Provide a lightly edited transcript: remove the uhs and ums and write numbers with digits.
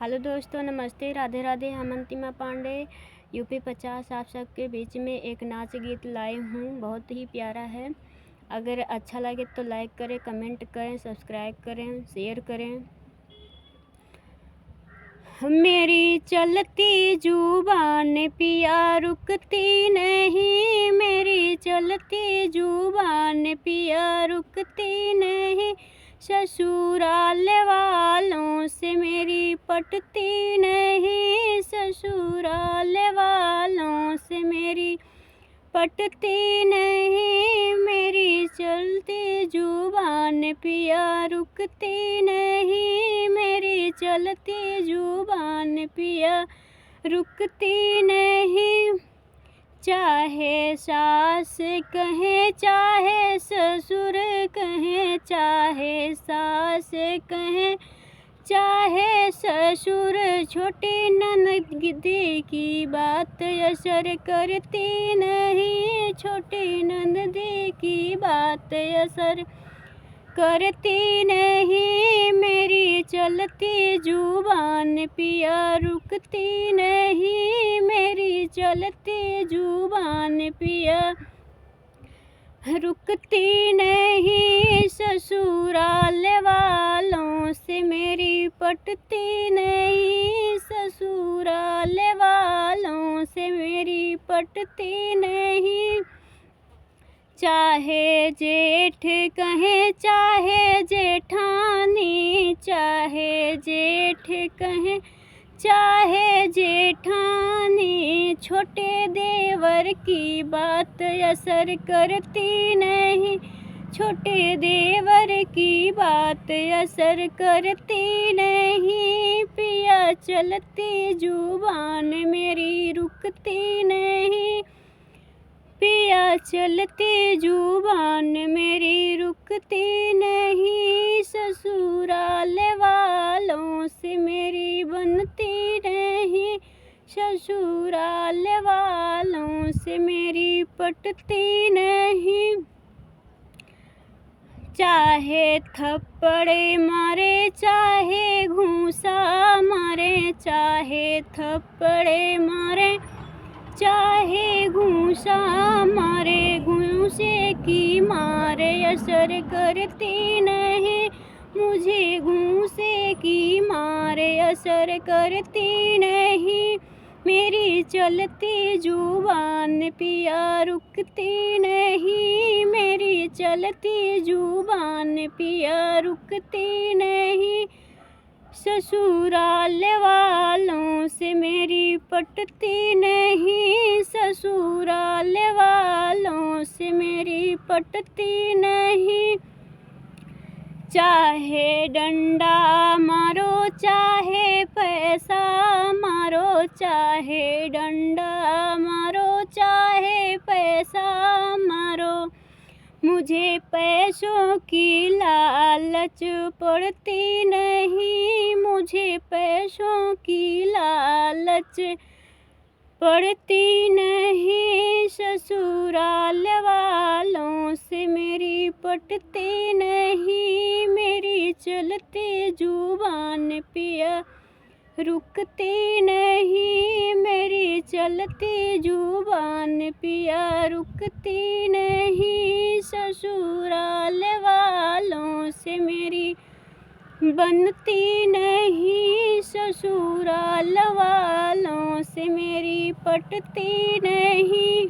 Hello दोस्तों, नमस्ते, राधे राधे। हम अंतिमा पांडे यूपी 50 आप सबके बीच में एक नाच गीत लाई हूँ। बहुत ही प्यारा है। अगर अच्छा लगे तो लाइक करें, कमेंट करें, सब्सक्राइब करें, शेयर करें। मेरी चलती जुबान पिया रुकती नहीं, मेरी चलती जुबान पिया रुकती नहीं। ससुराल वालों से मेरी पटती नहीं, ससुराल वालों से मेरी पटती नहीं। मेरी चलती जुबान पिया रुकती नहीं, मेरी चलती जुबान पिया रुकती नहीं। चाहे सास कहे, चाहे ससुर कहे, चाहे सास कहे, चाहे ससुर, छोटी ननदी की बात असर करती नहीं, छोटी ननदी की बात असर करती नहीं। मेरी चलती जुबान पिया रुकती नहीं, मेरी चलती जुबान पिया रुकती नहीं। ससुराल वालों से मेरी पटती नहीं, ससुराल वालों से मेरी पटती नहीं। चाहे जेठ कहे, चाहे जेठानी, चाहे जेठ कहे, चाहे जेठानी, छोटे देवर की बात असर करती नहीं, छोटे देवर की बात असर करती नहीं। पिया चलती जुबान मेरी रुकती नहीं, पिया चलती जुबान मेरी रुकती नहीं। ससुराल वालों से मेरी बनती नहीं, ससुराल वालों से मेरी पटती नहीं। चाहे थप्पड़े मारे, चाहे घूंसा मारे, चाहे थप्पड़े मारे, चाहे घूंसा मारे, घूंसे की मारे असर करती नहीं, मुझे घूंसे की मारे असर करती नहीं। मेरी चलती जुबान पिया रुकती नहीं, मेरी चलती जुबान पिया रुकती नहीं। ससुराल वालों से मेरी पटती नहीं, ससुराल वालों से मेरी पटती नहीं। चाहे डंडा मारो, चाहे पैसा मारो, चाहे डंडा मारो, चाहे पैसा मारो, मुझे पैसों की लालच पड़ती नहीं, मुझे पैसों की लालच पड़ती नहीं। ससुराल वालों से मेरी पटती नहीं, मेरी चलती जुबान पिया रुकती नहीं, मेरी चलती जुबान पिया रुकती नहीं। ससुराल वालों से मेरी बनती नहीं, ससुराल वालों से मेरी पटती नहीं।